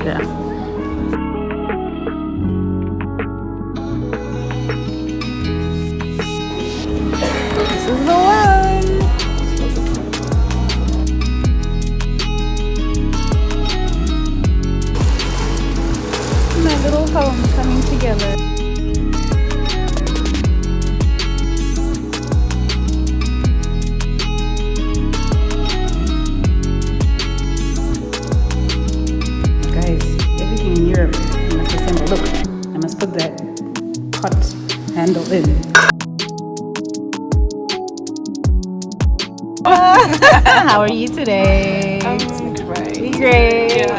Yeah. This is the one. My little home coming together. Everything in Europe, I must assemble. Look, I must put that pot handle in. How are you today? I'm great. Great. Yeah.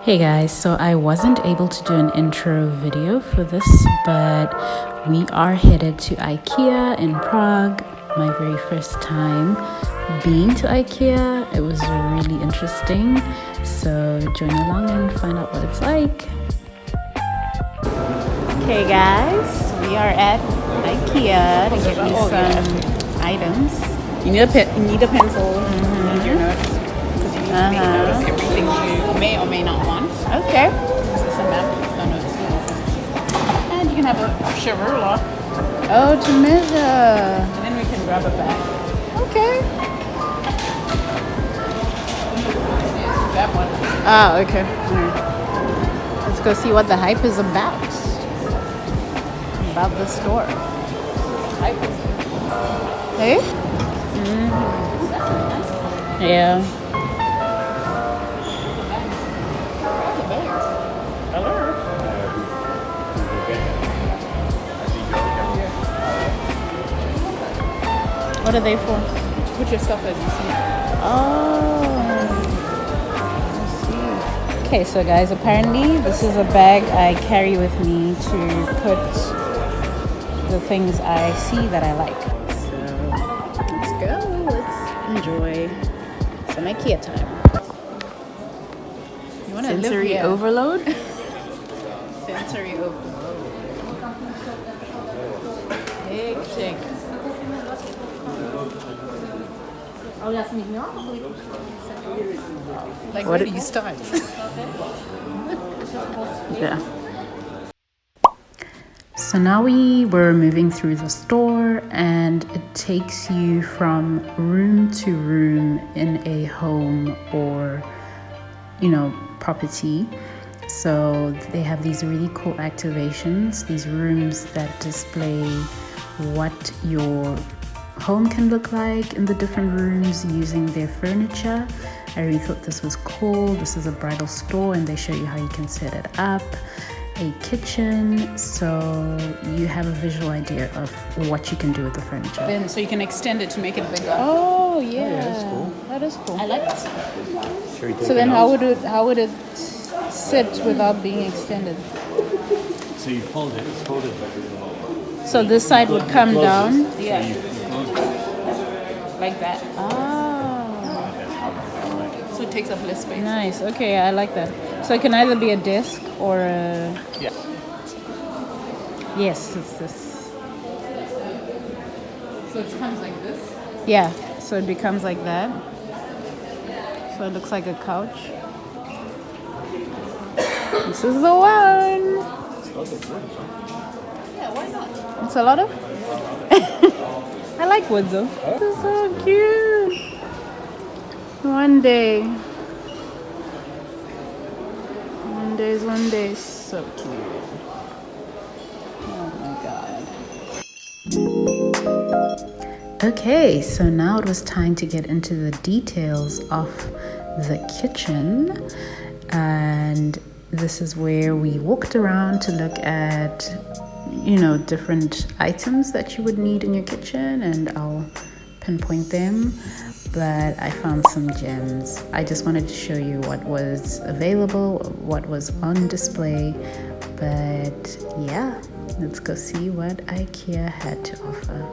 Hey guys, so I wasn't able to do an intro video for this, but we are headed to Ikea in Prague. My very first time being to Ikea. It was really interesting, so join along and find out what it's like. Okay guys, we are at Ikea to get me some items. You need a pencil. You need your notes. Because you need to make notes everything you may or may not want. Okay. This is a map. No notes. And you can have a ruler. Oh, to measure. And then we can grab a bag. Okay. That one. Ah, okay. Alright. Let's go see what the hype is about. About the store. Hype. Hey? Yeah. What are they for? Put your stuff as you see. Oh. I see. Okay, so guys, apparently this is a bag I carry with me to put the things I see that I like. So let's go. Let's enjoy some Ikea time. You want to live Sensory here. overload? Sensory overload. Hectic. Like, where do you start? Yeah. So now we were moving through the store, and it takes you from room to room in a home or, property. So they have these really cool activations, these rooms that display what your home can look like in the different rooms using their furniture. I really thought this was cool. This is a bridal store and they show you how you can set it up. A kitchen, so you have a visual idea of what you can do with the furniture. Then, so you can extend it to make it bigger. Oh yeah, that's cool. That is cool. I like it. So then how would it sit without being extended? So you fold it, it's folded. So this side would come down. Yeah. You close it. Like that. Oh, So it takes up less space. nice. Okay, I like that. So it can either be a desk or a... Yeah. Yes, it's this. So it comes like this. Yeah, so it becomes like that. So it looks like a couch. This is the one. Yeah, why not? It's a lot of... I like wood though. This is so cute. One day. One day. So cute. Oh my god. Okay, so now it was time to get into the details of the kitchen. And this is where we walked around to look at, different items that you would need in your kitchen, and I'll pinpoint them. But I found some gems. I just wanted to show you what was available, what was on display. But yeah, let's go see what IKEA had to offer.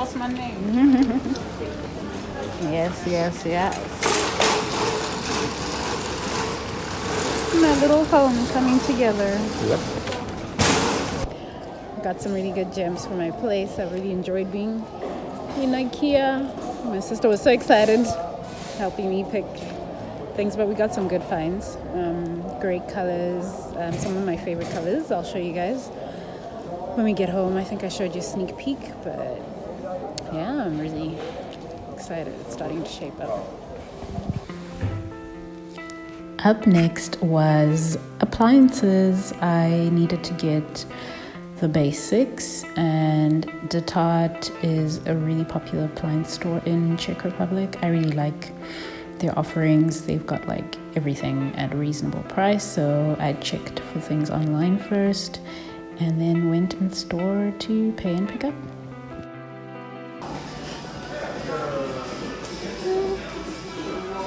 boss man name. Yes, yes, yes. My little home coming together. Yep. Got some really good gems for my place. I really enjoyed being in Ikea. My sister was so excited helping me pick things, but we got some good finds. Great colors, some of my favorite colors. I'll show you guys when we get home. I think I showed you a sneak peek, but yeah, I'm really excited. It's starting to shape up. Up next was appliances. I needed to get the basics, and Detat is a really popular appliance store in Czech Republic. I really like their offerings. They've got like everything at a reasonable price, so I checked for things online first and then went in the store to pay and pick up.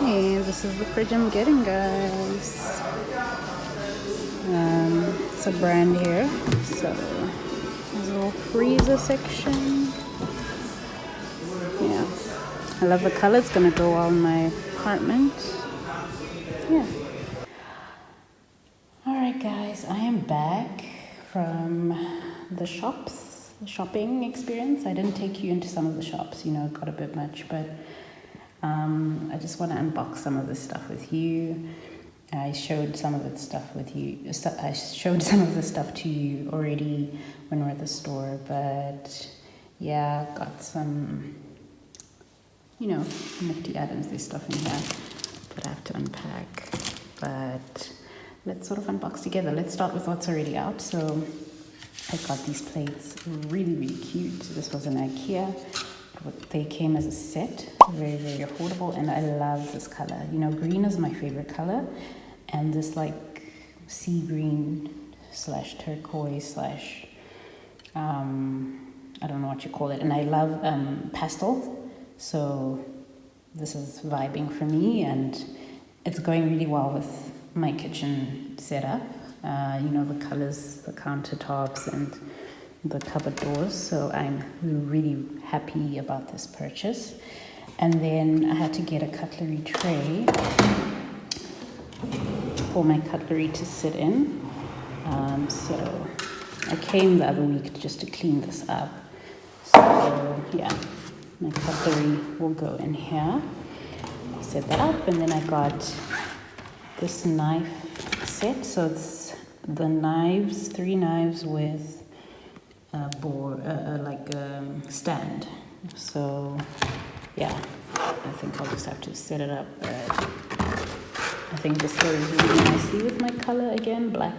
Hey, this is the fridge I'm getting, guys. It's a brand here, so there's a little freezer section. Yeah, I love the color. It's gonna go well in my apartment. Yeah. All right, guys, I am back from the shopping experience. I didn't take you into some of the shops, you know, it got a bit much, but I just want to unbox some of this stuff with you. I showed some of the stuff with you. I showed some of the stuff to you already when we were at the store, but yeah, got some, you know, nifty items. There's stuff in here that I have to unpack, but let's sort of unbox together. Let's start with what's already out. So I got these plates, really, really cute. This was an Ikea. They came as a set, very, very affordable, and I love this color. You know, green is my favorite color, and this like sea green slash turquoise slash, I don't know what you call it, and I love pastel, so this is vibing for me, and it's going really well with my kitchen setup. You know, the colors, the countertops, and the cupboard doors, so I'm really happy about this purchase. And then I had to get a cutlery tray for my cutlery to sit in. So I came the other week just to clean this up. So yeah, my cutlery will go in here. I set that up, and then I got this knife set. So it's the knives, 3 knives with stand. So yeah, I think I'll just have to set it up, but I think this goes really nicely with my color again, black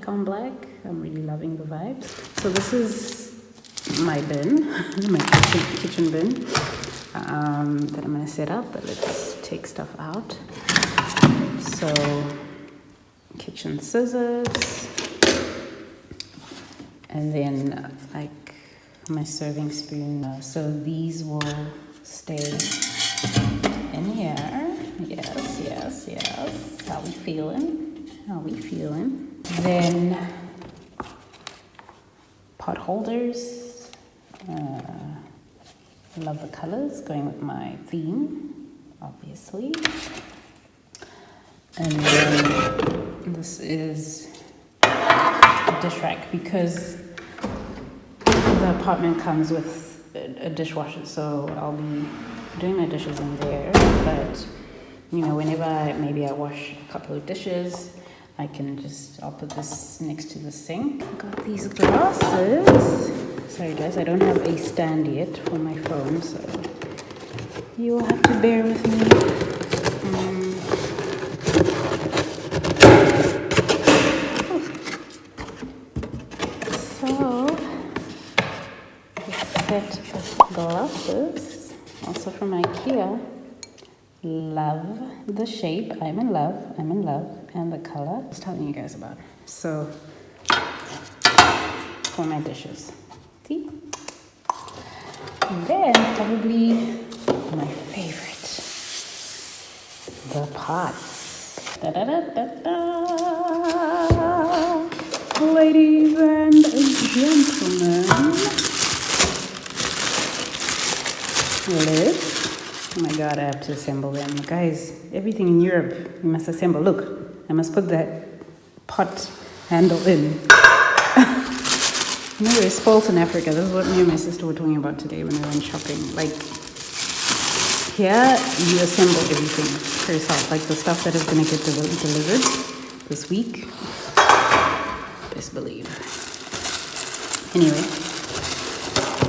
on black. I'm really loving the vibes. So this is my bin, my kitchen bin that I'm going to set up, but let's take stuff out. So kitchen scissors, and then like my serving spoon. So these will stay in here. Yes, yes, yes. How we feeling? How we feeling? Then pot holders. I love the colors going with my theme, obviously. And then this is a dish rack, because the apartment comes with a dishwasher, so I'll be doing my dishes in there. But you know, whenever I wash a couple of dishes, I'll put this next to the sink. I got these glasses. Sorry guys, I don't have a stand yet for my phone, so you will have to bear with me. Set of glasses, also from Ikea. Love the shape. I'm in love, and the color I was telling you guys about. So for my dishes, see? And then probably my favorite, the pots. Da da da da da. Ladies and gentlemen, lid. Oh my god, I have to assemble them. Guys, everything in Europe, you must assemble. Look, I must put that pot handle in. You know, we're spoiled in Africa. This is what me and my sister were talking about today when we went shopping. Like, here, you assemble everything for yourself. Like the stuff that is going to get delivered this week. Best believe. Anyway,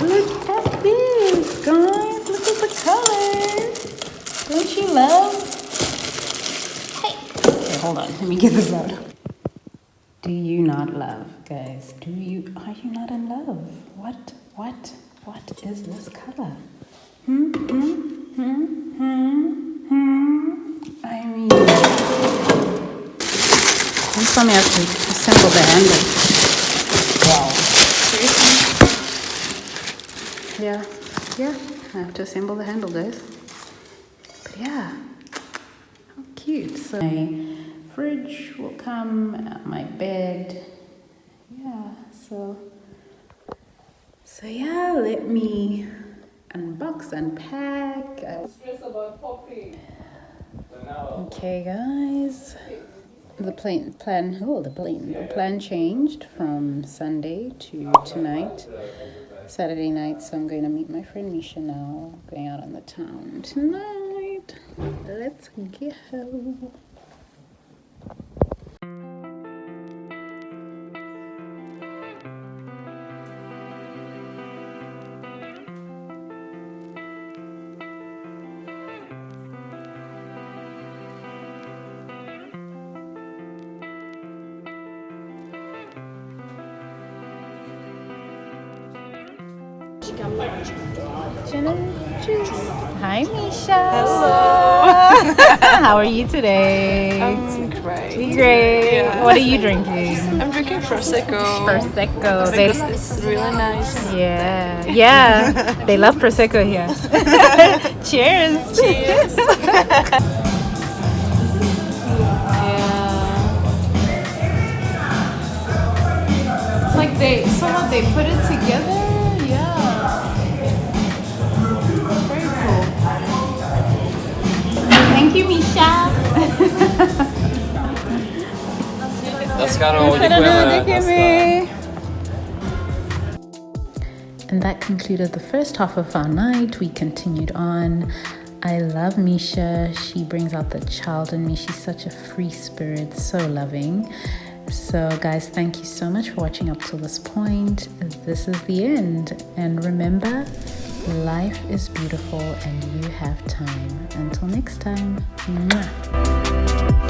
look at this, guys. Look at the colors. Don't you love? Hey. Okay, hold on. Let me get this out. Do you not love, guys? Are you not in love? What is this color? I mean, I'm going to have to assemble the handle. Wow. Yeah, I have to assemble the handle, guys. But yeah, how cute. So my fridge will come, my bed. Yeah, so yeah, let me unbox, unpack. Stress about popping. Okay, guys. The plan changed from Sunday to tonight, Saturday night. So I'm going to meet my friend Misha now. Going out on the town tonight. Let's go. Hi, Misha. Hello. How are you today? I'm great. Great. Yeah. What are you drinking? I'm drinking Prosecco. Prosecco. Because it's really nice. Yeah. They love Prosecco here. Cheers. Cheers. It's like they put it together. Very cool. Thank you, Misha. And that concluded the first half of our night. We continued on. I love Misha. She brings out the child in me. She's such a free spirit, so loving. So guys, thank you so much for watching up till this point. This is the end. And remember, life is beautiful and you have time. Until next time. Mwah.